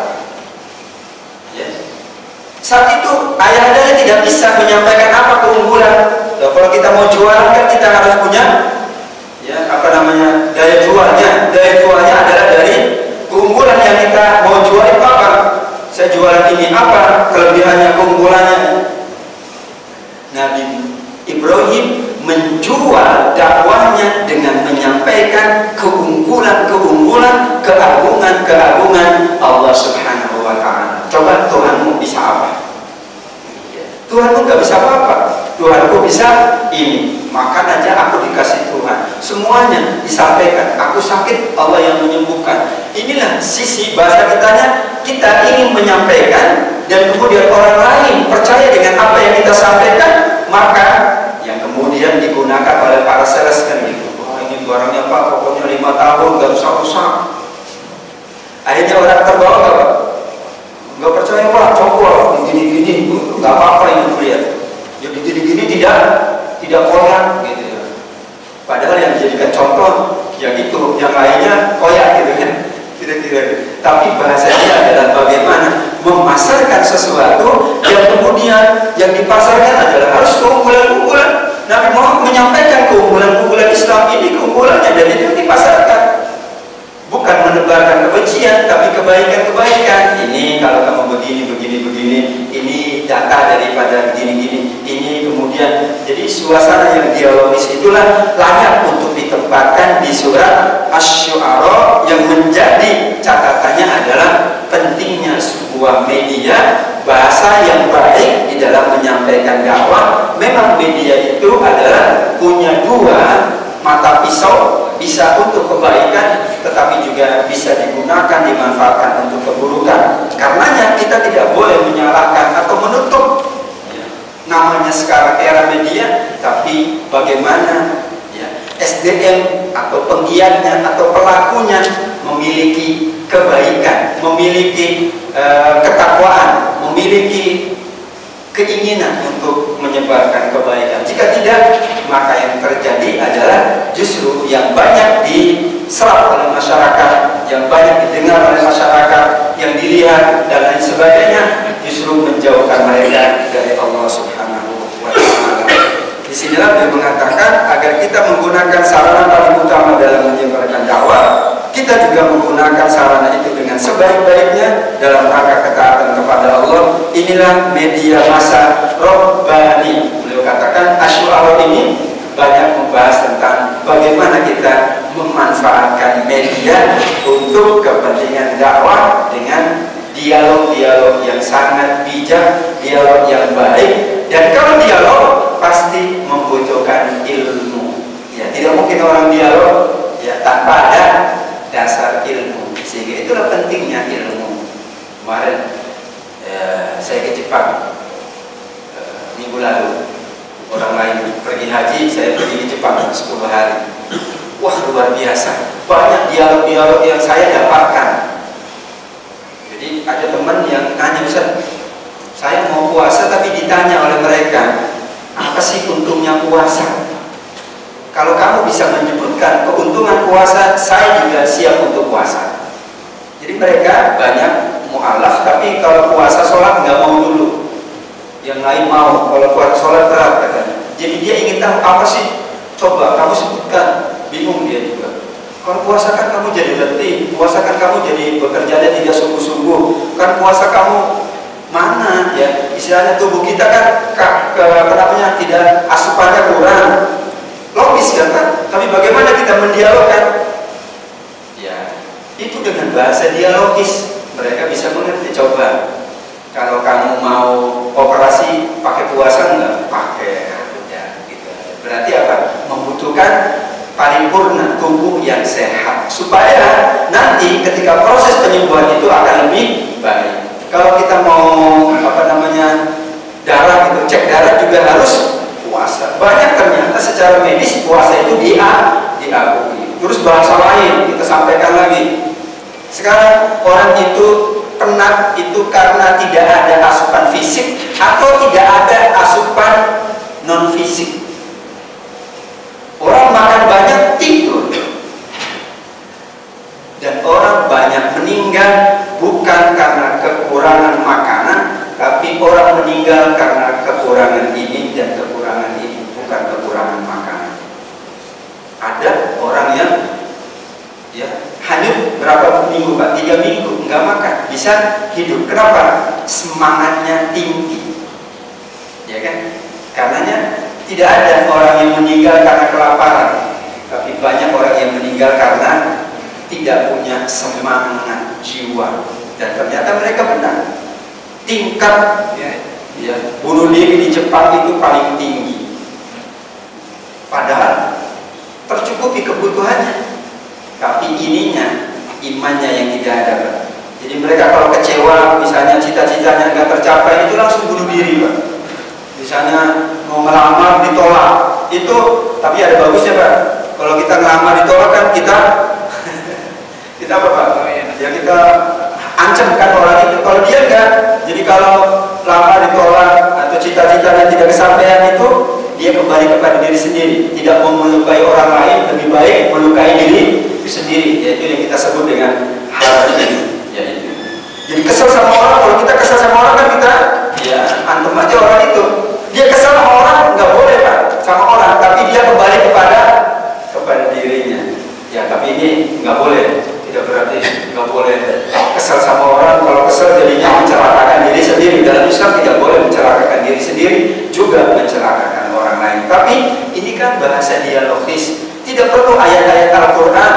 Ya. Saat itu ayahandanya tidak bisa menyampaikan apa keunggulan. Nah, kalau kita mau jualan kan kita harus punya ya apa namanya Daya jualnya adalah dari keunggulan yang kita mau jual itu apa? Saya jualan ini apa? Kelebihannya, keunggulannya. Nabi Ibrahim menjual dakwahnya dengan menyampaikan keunggulan, keagungan Allah Subhanahu wa Ta'ala. Coba Tuhanmu bisa apa? Tuhanmu nggak bisa apa-apa. Tuhanku bisa ini. Makan aja aku dikasih Tuhan. Semuanya disampaikan. Aku sakit, Allah yang menyembuhkan. Inilah sisi bahasa kitanya. Kita ingin menyampaikan dan kemudian orang lain percaya dengan apa yang kita sampaikan, maka yang kemudian digunakan oleh para sales kan gitu. Wah, ini barangnya Pak, pokoknya 5 tahun gak rusak-rusak. Akhirnya orang terbawa gak Pak? Gak percaya Pak, coba gini-gini, gak apa-apa ini lihat. Jadi gini-gini tidak koyak gitu ya. Padahal yang dijadikan contoh yang itu, yang lainnya koyak gitu kan. Kira-kira. Tapi bahasanya adalah bagaimana memasarkan sesuatu yang kemudian yang dipasarkan adalah harus keunggulan-keunggulan. Nabi Muhammad menyampaikan keunggulan-keunggulan Islam ini, keunggulannya, dan itu yang dipasarkan. Bukan menebarkan kebencian, tapi kebaikan-kebaikan. Ini kalau kamu begini, ini data daripada begini, ini kemudian. Jadi suasana yang dialogis itulah layak untuk ditempatkan di surat Asy-Syu'ara, yang menjadi catatannya adalah pentingnya sebuah media bahasa yang baik di dalam menyampaikan dakwah. Memang media itu adalah punya dua mata pisau, bisa untuk kebaikan tetapi juga bisa digunakan, dimanfaatkan untuk keburukan. Karenanya kita tidak boleh menyalahkan atau menutup namanya sekarang era media, tapi bagaimana SDM atau penggiatnya atau pelakunya memiliki kebaikan, memiliki ketakwaan, memiliki keinginan untuk menyebarkan kebaikan. Jika tidak, maka yang terjadi adalah justru yang banyak diserap oleh masyarakat, yang banyak didengar oleh masyarakat, yang dilihat dan lain sebagainya, justru menjauhkan mereka dari Allah Subhanahu wa Ta'ala. Disinilah dia mengatakan agar kita menggunakan sarana paling utama dalam menyebarkan dakwah, kita juga menggunakan sarana itu dengan sebaik-baiknya dalam rangka ketaatan kepada Allah. Inilah media massa Rabbani. Beliau katakan Asy-Syu'ara ini banyak membahas tentang bagaimana kita memanfaatkan media untuk kepentingan dakwah dengan dialog-dialog yang sangat bijak, dialog yang baik. Dan kalau dialog pasti membutuhkan ilmu. Ya, tidak mungkin orang dialog tanpa ada dasar ilmu. Sehingga itulah pentingnya ilmu. Kemarin saya ke Jepang minggu lalu. Orang lain pergi haji, saya pergi ke Jepang 10 hari. Wah, luar biasa. Banyak dialog-dialog yang saya dapatkan. Jadi ada teman yang tanya, Ustaz, saya mau puasa tapi ditanya oleh mereka, apa sih untungnya puasa? Kalau kamu bisa menyebutkan keuntungan puasa, saya juga siap untuk puasa. Jadi mereka banyak mu'alaf, tapi kalau puasa sholat nggak mau dulu. Yang lain mau, kalau puasa sholat berat katanya. Jadi dia ingin tahu apa sih? Coba kamu sebutkan, bingung dia juga. Kalau puasa kan kamu jadi letih, puasa kan kamu jadi bekerjanya tidak sungguh-sungguh, kan puasa kamu mana ya? Istilahnya tubuh kita kan kenapanya tidak asupannya kurang. Logis kan? Tapi bagaimana kita mendialogkan? Ya, itu dengan bahasa dialogis mereka bisa mengerti. Coba kalau kamu mau operasi pakai puasa enggak? Pakai ya, gitu. Berarti apa? Membutuhkan paripurna tubuh yang sehat supaya nanti ketika proses penyembuhan itu akan lebih baik. Kalau kita mau darah gitu, cek darah juga harus puasa. Banyak ternyata secara medis puasa itu diakui. Terus bahasa lain kita sampaikan lagi. Sekarang orang itu penat itu karena tidak ada asupan fisik atau tidak ada asupan non fisik. Orang makan banyak tidur, dan orang banyak meninggal bukan karena kekurangan makanan, tapi orang meninggal karena kekurangan ini dan kekurangan ini, bukan kekurangan makanan. Ada orang yang nggak makan, bisa hidup. Kenapa? Semangatnya tinggi, ya kan? Karenanya tidak ada orang yang meninggal karena kelaparan, tapi banyak orang yang meninggal karena tidak punya semangat jiwa. Dan ternyata mereka benar. Tingkat bunuh diri di Jepang itu paling tinggi, padahal tercukupi kebutuhannya, tapi ininya imannya yang tidak ada, Pak. Jadi mereka kalau kecewa, misalnya cita-citanya nggak tercapai, itu langsung bunuh diri, Pak. Misalnya mau melamar ditolak, itu tapi ada bagusnya, Pak. Kalau kita ngelamar ditolak kan kita apa, Pak? Ya kita ancam kan orang itu. Kalau dia enggak, jadi kalau lamar ditolak atau cita-citanya tidak kesampaian, itu dia kembali kepada diri sendiri, tidak mau melukai orang lain, lebih baik melukai diri sendiri. Yaitu yang kita sebut dengan hal ini. Ya, itu. Jadi kesel sama orang, kalau kita kesel sama orang kan kita antem aja orang itu. Dia kesel sama orang nggak boleh, Pak, sama orang, tapi dia kembali kepada dirinya. Ya, tapi ini nggak boleh. Tidak berarti nggak boleh kesal sama orang. Kalau kesal jadinya mencelakakan diri sendiri. Dalam Islam tidak boleh mencelakakan diri sendiri, juga mencelakakan orang lain. Tapi ini kan bahasa dialogis, tidak perlu ayat-ayat Al-Quran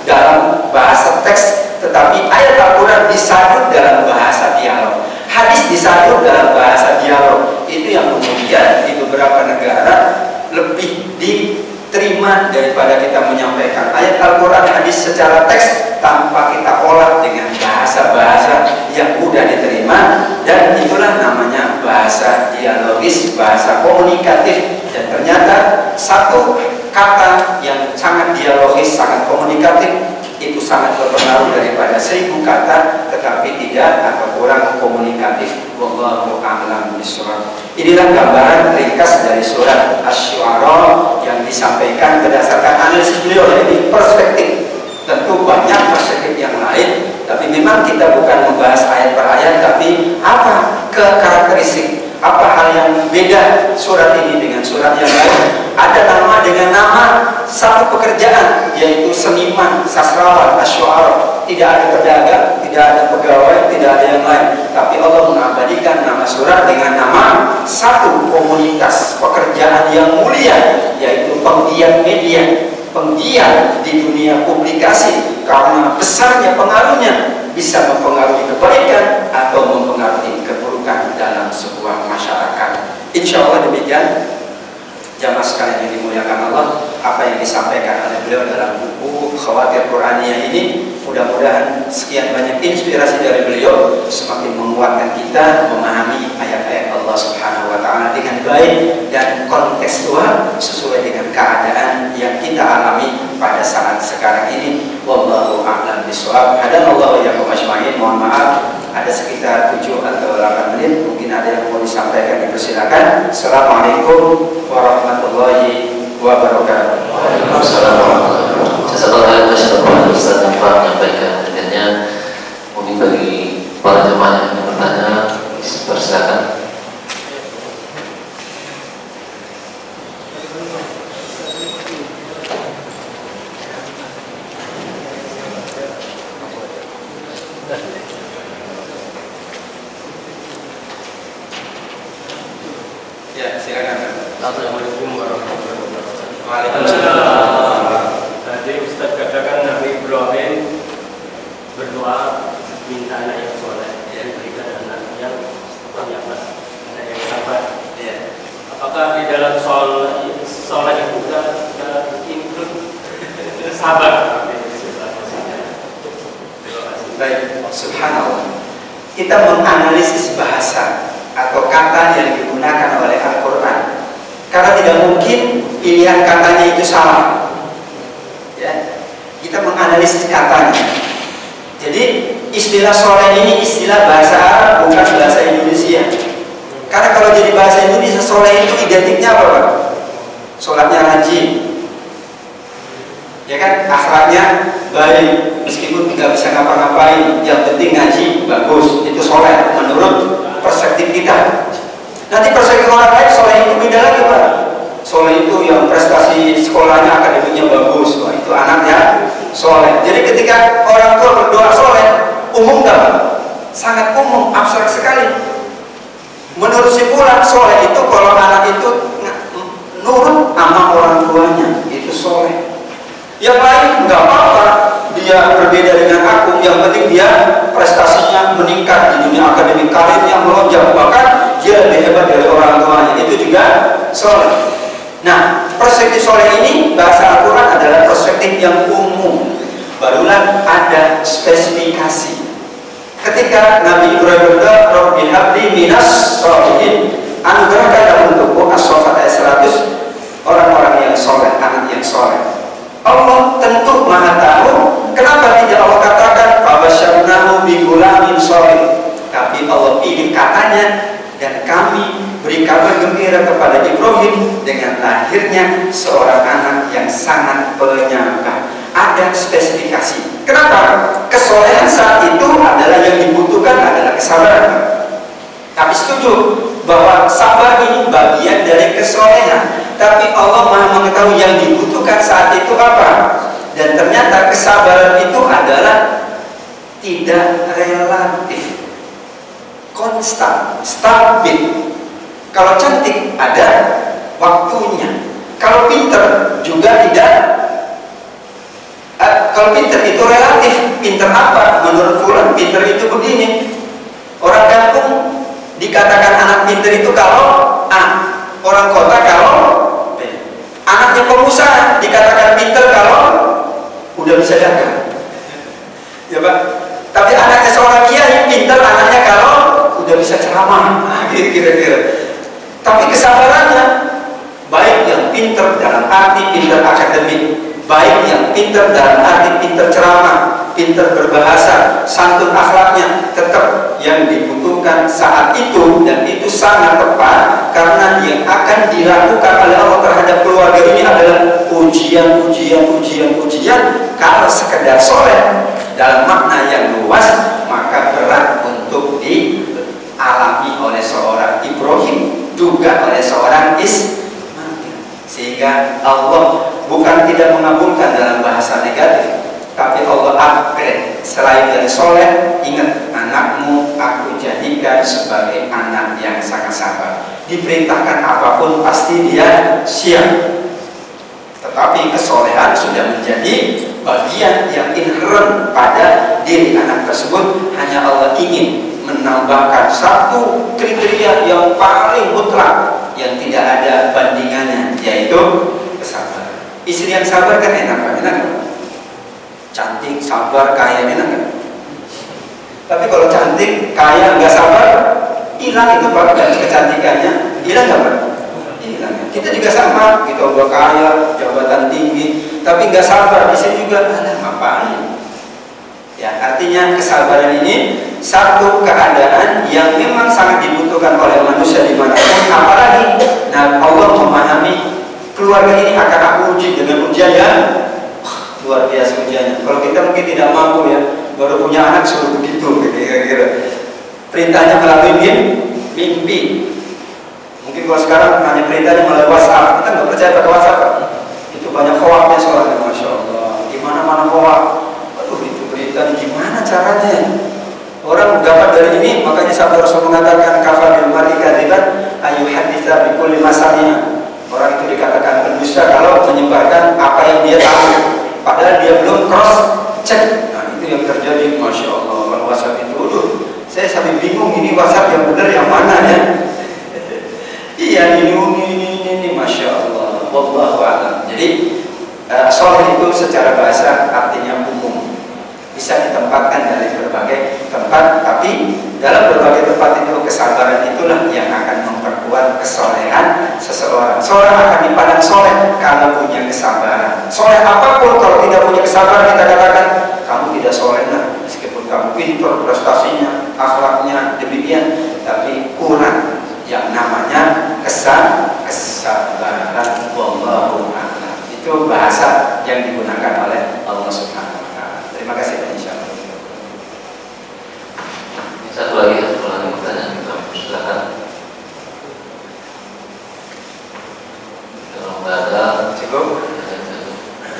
dalam bahasa teks, tetapi ayat Al-Quran disadut dalam bahasa dialog, hadis disadut dalam bahasa dialog. Itu yang kemudian di beberapa negara lebih diterima daripada kita menyampaikan ayat Al-Quran, hadis secara teks tanpa kita olah dengan bahasa-bahasa yang mudah diterima. Dan itulah namanya bahasa dialogis, bahasa komunikatif. Dan ternyata satu kata yang sangat dialogis, sangat komunikatif, itu sangat berpengaruh daripada 1000 kata tetapi tidak atau kurang komunikatif. Wallahu a'lam bishawab. Inilah gambaran ringkas dari surat Asy-Syu'ara yang disampaikan berdasarkan analisis beliau. Ini perspektif, tentu banyak perspektif yang lain, tapi memang kita bukan membahas ayat per ayat, tapi apa karakteristik, apa hal yang beda surat ini dengan surat yang lain. Ada nama dengan nama satu pekerjaan, yaitu seniman, sastrawan, asy'ara. Tidak ada pedagang, tidak ada pegawai, tidak ada yang lain, tapi Allah mengabadikan nama surat dengan nama satu komunitas pekerjaan yang mulia, yaitu penggiat media, penggiat di dunia publikasi. Karena besarnya pengaruhnya, bisa mempengaruhi kebaikan atau mempengaruhi keburukan dalam sebuah masyarakat. Insya Allah demikian. Jamaah sekalian yang dimuliakan Allah, apa yang disampaikan oleh beliau dalam buku Khawatir Quraniyah ini, mudah-mudahan sekian banyak inspirasi dari beliau semakin menguatkan kita memahami ayat-ayat Allah Subhanahu wa Ta'ala dengan baik dan kontekstual sesuai dengan keadaan yang kita alami pada saat sekarang ini. Wallahu a'lam bishawab. Hadanallahu wa iyyakum ajma'in. Mohon maaf, ada sekitar 7 atau 8 menit, mungkin ada yang mau disampaikan, dipersilakan. Assalamualaikum warahmatullahi wabarakatuh. Waalaikumsalam warahmatullahi wabarakatuh. Jazakallahu Ustaz yang telah menyampaikan dengannya. Mungkin bagi para jemaah yang bertanya, persilakan. Ya, silakan. Assalamualaikum warahmatullahi wabarakatuh. Waalaikumsalam. Tadi Ustaz katakan Nabi Ibrahim berdoa minta anak yang soleh, diberikan anak yang anak yang sabar. Ya. Apakah di dalam soleh itu kita include sabar? Baik, subhanallah. Kita menganalisis bahasa atau kata yang digunakan oleh Al-Quran, karena tidak mungkin pilihan katanya itu salah. Ya, kita menganalisis katanya. Jadi istilah soleh ini istilah bahasa Arab, bukan bahasa Indonesia. Karena kalau jadi bahasa Indonesia, soleh itu identiknya apa, Pak? Sholatnya rajin, ya kan? Akhlaknya baik, meskipun tidak bisa ngapa-ngapain, yang penting ngaji bagus, itu soleh menurut perspektif kita. Nanti perspektif orang lain, soleh itu beda lagi, Pak. Soleh itu yang prestasi sekolahnya, akademiknya bagus, wah, itu anaknya soleh. Jadi ketika orang tua berdoa soleh, umum Umum nggak? Sangat umum, abstrak sekali. Menurut si fulan soleh itu kalau anak itu nurut sama orang tuanya itu soleh. Yang lain nggak apa-apa, dia berbeda dengan aku, yang penting dia prestasinya meningkat di dunia akademik, karirnya melonjak, bahkan dia lebih hebat dari orang tuanya, itu juga soleh. Nah, perspektif soleh ini bahasa Al-Quran adalah perspektif yang umum, barulah ada spesifikasi. Ketika Nabi Ibrahim berdoa, Rabbi habli minas sholihin, anugerahkan untukku as-sofat ayat 100 orang-orang yang soleh, anak yang soleh. Allah tentu maha tahu. Kenapa tidak Allah katakan fabasyarnahu bigulamin sholih, tapi Allah pilih katanya, dan kami beri kabar gembira kepada Ibrahim dengan lahirnya seorang anak yang sangat penyayang. Ada spesifikasi. Kenapa? Kesolehan saat itu adalah yang dibutuhkan adalah kesabaran. Tapi setuju bahwa sabar ini bagian dari kesolehan. Tapi Allah Maha mengetahui yang dibutuhkan saat itu apa. Dan ternyata kesabaran itu adalah tidak relatif, konstan, stabil. Kalau cantik ada waktunya. Kalau pinter juga tidak. Kalau pinter itu relatif. Pinter apa? Menurut fulan pinter itu begini. Orang kampung dikatakan anak pinter itu kalau A. Orang kota kalau B. Anaknya pengusaha dikatakan pinter kalau udah bisa dagang. Ya Pak. Tapi anaknya seorang kiai pinter, anaknya kalau udah bisa ceramah. Nah, kira-kira. Tapi kesabarannya, baik yang pinter dalam arti pinter akademik, baik yang pinter dalam arti pinter ceramah, pinter berbahasa, santun akhlaknya, tetap yang dibutuhkan saat itu, dan itu sangat tepat karena yang akan dilakukan oleh Allah terhadap keluarga ini adalah ujian. Kalau sekedar soleh dalam makna yang luas, maka berat untuk dialami oleh seorang Ibrahim, juga oleh seorang Ismail. Sehingga Allah bukan tidak mengabulkan dalam bahasa negatif, tapi Allah upgrade. Selain dari soleh, ingat, anakmu aku jadikan sebagai anak yang sangat sabar. Diperintahkan apapun pasti dia siap. Tetapi kesolehan sudah menjadi bagian yang inherent pada diri anak tersebut. Hanya Allah ingin menambahkan satu kriteria yang paling mutlak, yang tidak ada bandingannya, yaitu kesabaran. Istri yang sabar kan enak kan? Enak kan? Cantik, sabar, kaya, enak kan? Tapi kalau cantik, kaya, nggak sabar, hilang itu Pak, dan kecantikannya hilang nggak Pak? Hilang. Kita juga sama, kita udah kaya, jabatan tinggi, tapi nggak sabar, bisa juga ada ngapain? Ya, artinya kesabaran ini satu keadaan yang memang sangat dibutuhkan oleh manusia dimanapun. Apalagi, nah Allah memahami keluarga ini akan aku uji dengan ujian yang luar biasa ujiannya. Kalau kita mungkin tidak mampu ya, baru punya anak suruh begitu, kira-kira. Perintahnya melalui mimpi. Mungkin kalau sekarang hanya perintahnya melalui WhatsApp, kita nggak percaya pakai WhatsApp. Itu banyak hoaknya soalnya, masya Allah. Di mana-mana hoak. Aduh, itu berita gimana caranya? Orang dapat dari ini, makanya sahabat Rasul mengatakan kafal bil mar'i kadziban ayu haditsa bi kulli masami'a. Orang itu dikatakan berdusta kalau menyebarkan apa yang dia tahu, padahal dia belum cross check. Nah, itu yang terjadi, masya Allah. Kalau WhatsApp itu, saya sampai bingung ini WhatsApp yang benar yang mana ya? Iya, ini, masya Allah. Wallahu a'lam. Jadi soleh itu secara bahasa artinya umum, bisa ditempatkan dari berbagai tempat, tapi dalam berbagai tempat itu kesabaran itulah yang akan memperkuat kesolehan seseorang. Seorang akan dipandang soleh kalau punya kesabaran. Soleh apapun kalau tidak punya kesabaran, kita katakan kamu tidak soleh lah, meskipun kamu pintar, prestasinya, akhlaknya demikian, tapi kurang yang namanya kesabaran. Wallahu a'lam. Itu bahasa yang digunakan oleh Allah Subhanahu wa ta'ala. Terima kasih Pak, insyaallah. Satu lagi pertanyaan, silakan. Kalau nggak ada, cukup.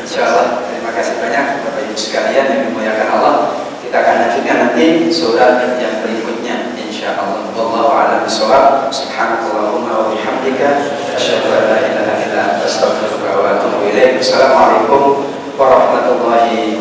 Insyaallah. Terima kasih banyak Bapak Ibu sekalian yang dimuliakan Allah. Kita akan lanjutkan nanti nanti surat yang berikutnya insyaallah. Wallahu a'lam bishawab. Subhanakallahumma wa bihamdika asyhadu an la ilaha illa anta astaghfiruka wa atubu ilaik. Assalamualaikum warahmatullahi